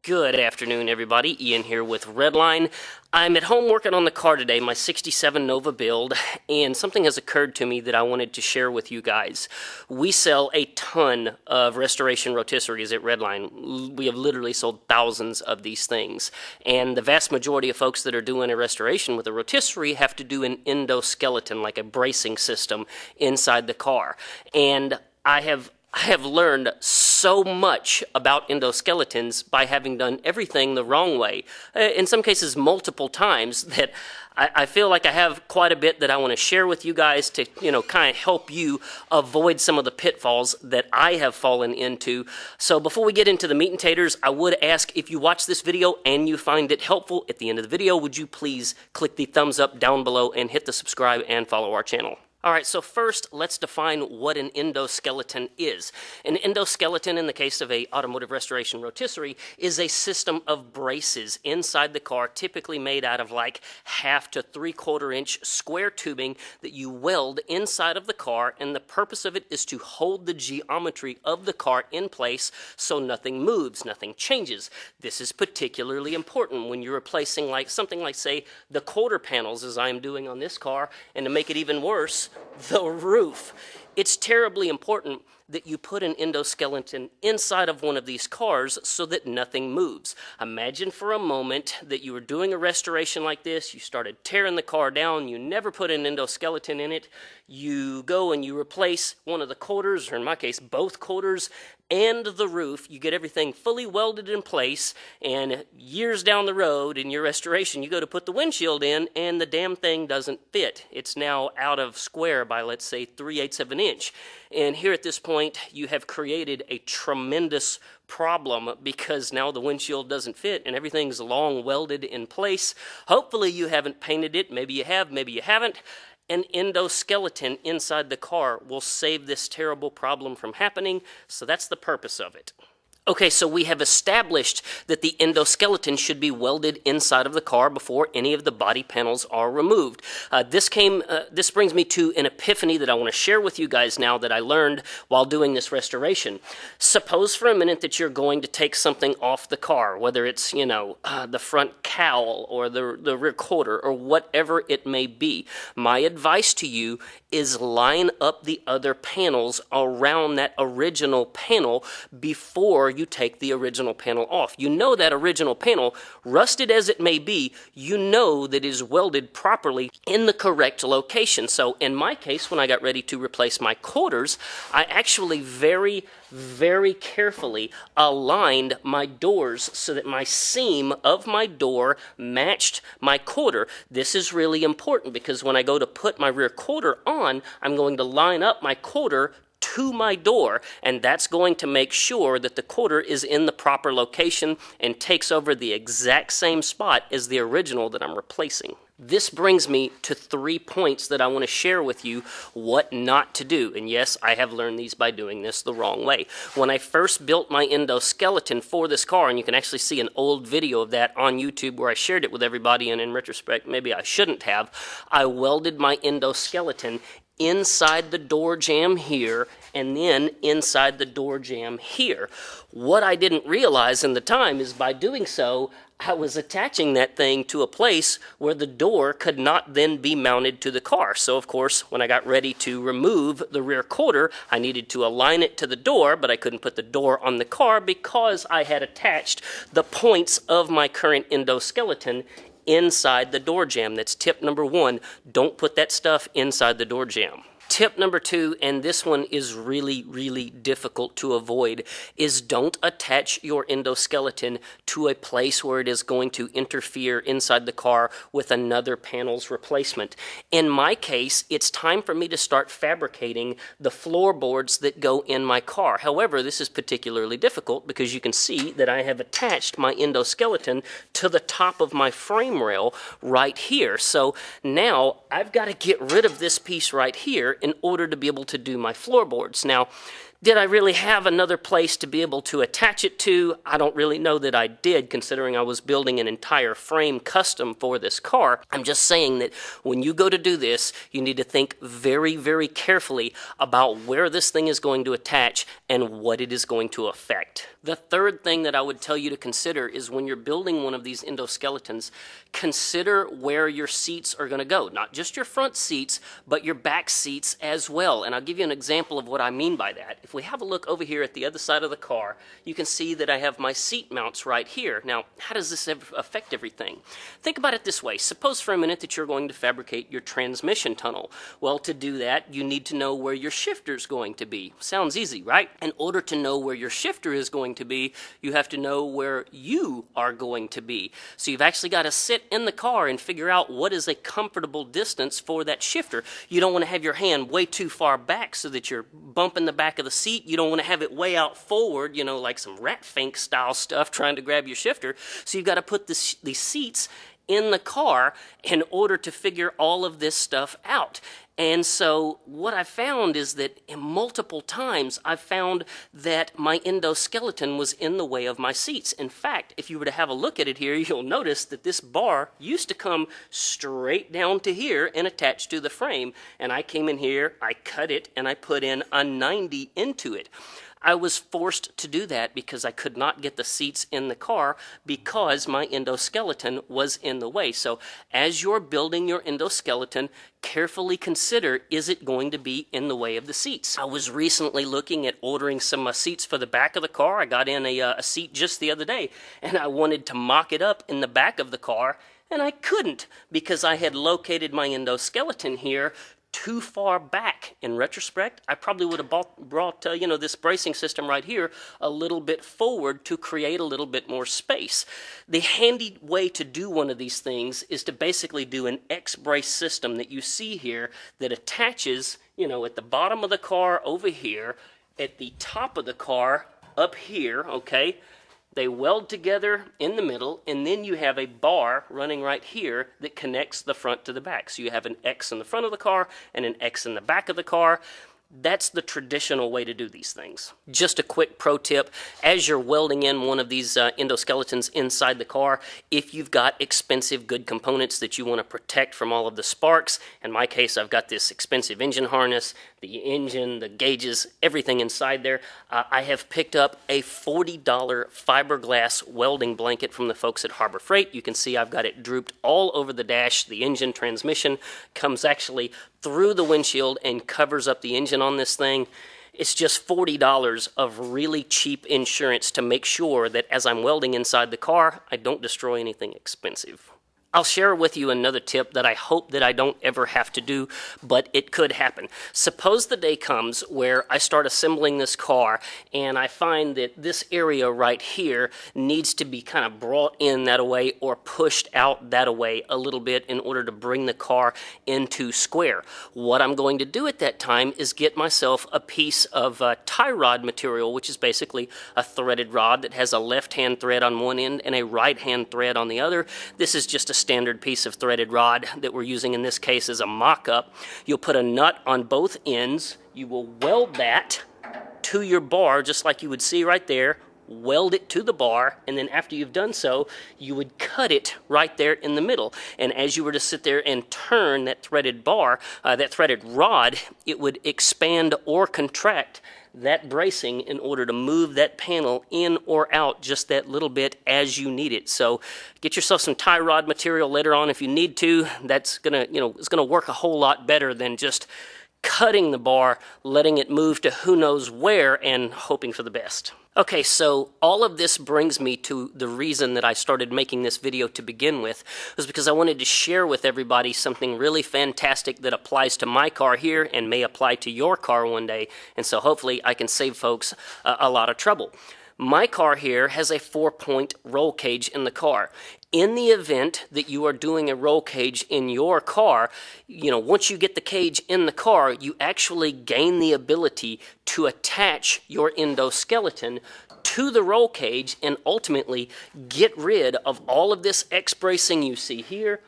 Good afternoon, everybody. Ian here with Redline. I'm at home working on the car today, my 67 Nova build, and something has occurred to me that I wanted to share with you guys. We sell a ton of restoration rotisseries at Redline. We have literally sold thousands of these things, and the vast majority of folks that are doing a restoration with a rotisserie have to do an endoskeleton, like a bracing system inside the car. And I have learned so much about endoskeletons by having done everything the wrong way, in some cases multiple times, that I feel like I have quite a bit that I want to share with you guys to, kind of help you avoid some of the pitfalls that I have fallen into. So before we get into the meat and taters, I would ask, if you watch this video and you find it helpful, at the end of the video, would you please click the thumbs up down below and hit the subscribe and follow our channel. All right, so first, let's define what an endoskeleton is. An endoskeleton, in the case of a automotive restoration rotisserie, is a system of braces inside the car, typically made out of like 1/2 to 3/4 inch square tubing that you weld inside of the car, and the purpose of it is to hold the geometry of the car in place so nothing moves, nothing changes. This is particularly important when you're replacing something like, say, the quarter panels, as I am doing on this car, and to make it even worse, the roof. It's terribly important that you put an endoskeleton inside of one of these cars so that nothing moves. Imagine for a moment that you were doing a restoration like this, you started tearing the car down, you never put an endoskeleton in it, you go and you replace one of the quarters, or in my case, both quarters, and the roof. You get everything fully welded in place, and years down the road in your restoration, you go to put the windshield in, and the damn thing doesn't fit. It's now out of square by, let's say, 3/8 of an inch. And here at this point, you have created a tremendous problem, because now the windshield doesn't fit and everything's long welded in place. Hopefully you haven't painted it. Maybe you have, maybe you haven't. An endoskeleton inside the car will save this terrible problem from happening, so that's the purpose of it. Okay, so we have established that the endoskeleton should be welded inside of the car before any of the body panels are removed. This brings me to an epiphany that I want to share with you guys now that I learned while doing this restoration. Suppose for a minute that you're going to take something off the car, whether it's, the front cowl or the rear quarter or whatever it may be. My advice to you is line up the other panels around that original panel before you take the original panel off. You know that original panel, rusted as it may be, you know that it is welded properly in the correct location. So in my case, when I got ready to replace my quarters, I actually very, very carefully aligned my doors so that my seam of my door matched my quarter. This is really important because when I go to put my rear quarter on, I'm going to line up my quarter to my door, and that's going to make sure that the quarter is in the proper location and takes over the exact same spot as the original that I'm replacing. This brings me to 3 points that I want to share with you what not to do. And yes, I have learned these by doing this the wrong way. When I first built my endoskeleton for this car, and you can actually see an old video of that on YouTube where I shared it with everybody, and in retrospect, maybe I shouldn't have, I welded my endoskeleton inside the door jamb here, and then inside the door jamb here. What I didn't realize in the time is by doing so, I was attaching that thing to a place where the door could not then be mounted to the car. So of course, when I got ready to remove the rear quarter, I needed to align it to the door, but I couldn't put the door on the car because I had attached the points of my current endoskeleton inside the door jamb. That's tip number 1. Don't put that stuff inside the door jamb. Tip number 2, and this one is really, really difficult to avoid, is don't attach your endoskeleton to a place where it is going to interfere inside the car with another panel's replacement. In my case, it's time for me to start fabricating the floorboards that go in my car. However, this is particularly difficult because you can see that I have attached my endoskeleton to the top of my frame rail right here. So now I've got to get rid of this piece right here in order to be able to do my floorboards. Now, Did I really have another place to be able to attach it to? I don't really know that I did, considering I was building an entire frame custom for this car. I'm just saying that when you go to do this, you need to think very, very carefully about where this thing is going to attach and what it is going to affect. The third thing that I would tell you to consider is when you're building one of these endoskeletons, consider where your seats are going to go. Not just your front seats, but your back seats as well. And I'll give you an example of what I mean by that. If we have a look over here at the other side of the car, you can see that I have my seat mounts right here. Now, how does this affect everything? Think about it this way. Suppose for a minute that you're going to fabricate your transmission tunnel. Well, to do that, you need to know where your shifter is going to be. Sounds easy, right? In order to know where your shifter is going to be, you have to know where you are going to be. So you've actually got to sit in the car and figure out what is a comfortable distance for that shifter. You don't want to have your hand way too far back so that you're bumping the back of the seat. You don't want to have it way out forward, you know, like some rat fink style stuff trying to grab your shifter. So you've got to put these seats in the car in order to figure all of this stuff out. And so what I found is that multiple times I found that my endoskeleton was in the way of my seats. In fact, if you were to have a look at it here, you'll notice that this bar used to come straight down to here and attach to the frame. And I came in here, I cut it, and I put in a 90 into it. I was forced to do that because I could not get the seats in the car because my endoskeleton was in the way. So as you're building your endoskeleton, carefully consider, is it going to be in the way of the seats? I was recently looking at ordering some seats for the back of the car. I got in a seat just the other day, and I wanted to mock it up in the back of the car, and I couldn't because I had located my endoskeleton here too far back. In retrospect, I probably would have brought this bracing system right here a little bit forward to create a little bit more space. The handy way to do one of these things is to basically do an X-brace system that you see here that attaches, at the bottom of the car over here, at the top of the car up here, okay? They weld together in the middle, and then you have a bar running right here that connects the front to the back. So you have an X in the front of the car and an X in the back of the car. That's the traditional way to do these things. Just a quick pro tip, as you're welding in one of these endoskeletons inside the car, if you've got expensive good components that you want to protect from all of the sparks, in my case I've got this expensive engine harness, the engine, the gauges, everything inside there, I have picked up a $40 fiberglass welding blanket from the folks at Harbor Freight. You can see I've got it drooped all over the dash. The engine transmission comes actually through the windshield and covers up the engine on this thing. It's just $40 of really cheap insurance to make sure that as I'm welding inside the car, I don't destroy anything expensive. I'll share with you another tip that I hope that I don't ever have to do, but it could happen. Suppose the day comes where I start assembling this car and I find that this area right here needs to be kind of brought in that way or pushed out that way a little bit in order to bring the car into square. What I'm going to do at that time is get myself a piece of tie rod material, which is basically a threaded rod that has a left-hand thread on one end and a right-hand thread on the other. This is just a standard piece of threaded rod that we're using in this case as a mock-up. You'll put a nut on both ends. You will weld that to your bar just like you would see right there. Weld it to the bar, and then after you've done so, you would cut it right there in the middle. And as you were to sit there and turn that threaded bar, that threaded rod, it would expand or contract that bracing in order to move that panel in or out just that little bit as you need it. So get yourself some tie rod material later on if you need to. That's gonna, it's gonna work a whole lot better than just cutting the bar, letting it move to who knows where, and hoping for the best. Okay, so all of this brings me to the reason that I started making this video to begin with, was because I wanted to share with everybody something really fantastic that applies to my car here and may apply to your car one day, and so hopefully I can save folks a lot of trouble. My car here has a 4-point roll cage in the car. In the event that you are doing a roll cage in your car, once you get the cage in the car, you actually gain the ability to attach your endoskeleton to the roll cage and ultimately get rid of all of this X bracing you see here,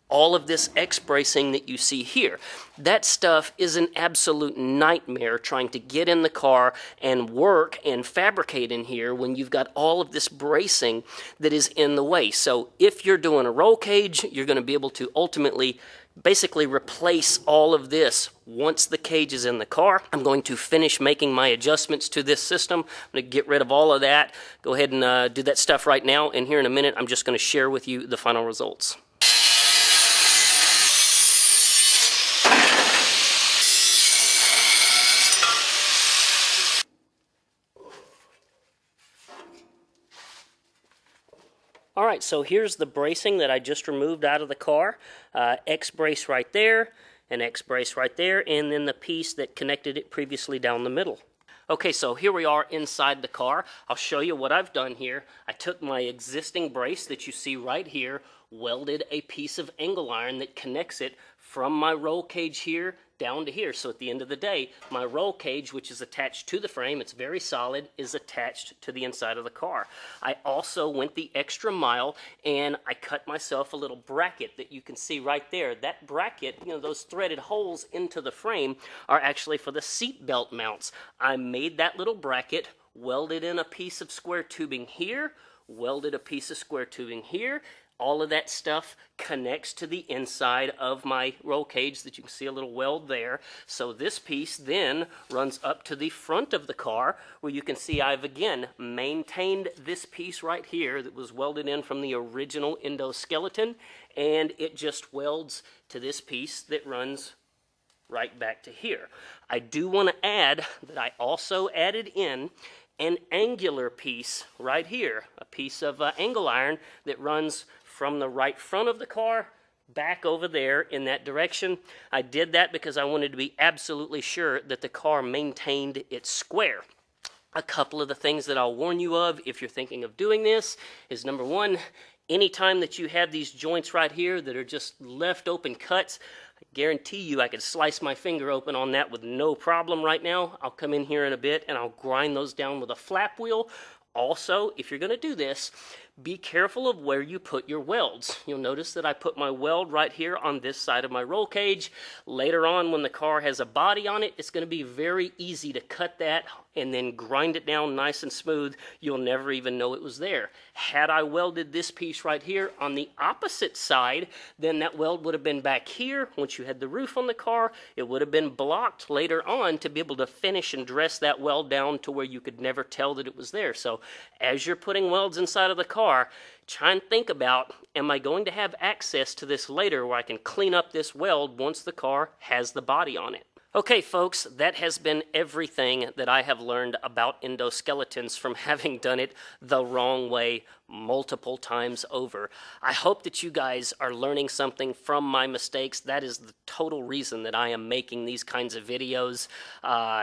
all of this X bracing that you see here. That stuff is an absolute nightmare trying to get in the car and work and fabricate in here when you've got all of this bracing that is in the way. So if you're doing a roll cage, you're going to be able to ultimately basically replace all of this once the cage is in the car. I'm going to finish making my adjustments to this system. I'm going to get rid of all of that. Go ahead and do that stuff right now, and here in a minute I'm just going to share with you the final results. All right, so here's the bracing that I just removed out of the car. X brace right there, an X brace right there, and then the piece that connected it previously down the middle. Okay, so here we are inside the car. I'll show you what I've done here. I took my existing brace that you see right here, welded a piece of angle iron that connects it from my roll cage here down to here. So at the end of the day, my roll cage, which is attached to the frame, it's very solid, is attached to the inside of the car. I also went the extra mile and I cut myself a little bracket that you can see right there. That bracket, you know, those threaded holes into the frame are actually for the seat belt mounts. I made that little bracket, welded in a piece of square tubing here, welded a piece of square tubing here. All of that stuff connects to the inside of my roll cage that you can see a little weld there. So this piece then runs up to the front of the car where you can see I've again maintained this piece right here that was welded in from the original endoskeleton, and it just welds to this piece that runs right back to here. I do want to add that I also added in an angular piece right here, a piece of angle iron that runs from the right front of the car back over there in that direction. I did that because I wanted to be absolutely sure that the car maintained its square. A couple of the things that I'll warn you of if you're thinking of doing this is, number one, anytime that you have these joints right here that are just left open cuts, I guarantee you I could slice my finger open on that with no problem right now. I'll come in here in a bit and I'll grind those down with a flap wheel. Also, if you're going to do this, be careful of where you put your welds. You'll notice that I put my weld right here on this side of my roll cage. Later on, when the car has a body on it, it's going to be very easy to cut that and then grind it down nice and smooth. You'll never even know it was there. Had I welded this piece right here on the opposite side, then that weld would have been back here. Once you had the roof on the car, it would have been blocked later on to be able to finish and dress that weld down to where you could never tell that it was there. So as you're putting welds inside of the car, try and think about, am I going to have access to this later where I can clean up this weld once the car has the body on it? Okay, folks, that has been everything that I have learned about endoskeletons from having done it the wrong way multiple times over. I hope that you guys are learning something from my mistakes. That is the total reason that I am making these kinds of videos.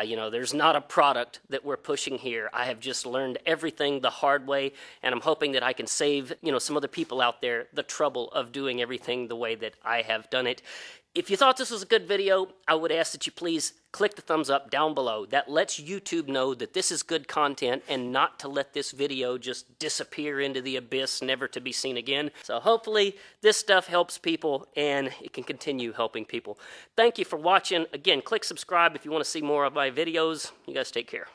You know, there's not a product that we're pushing here. I have just learned everything the hard way, and I'm hoping that I can save, you know, some other people out there the trouble of doing everything the way that I have done it. If you thought this was a good video, I would ask that you please click the thumbs up down below. That lets YouTube know that this is good content and not to let this video just disappear into the abyss, never to be seen again. So hopefully this stuff helps people and it can continue helping people. Thank you for watching. Again, click subscribe if you want to see more of my videos. You guys take care.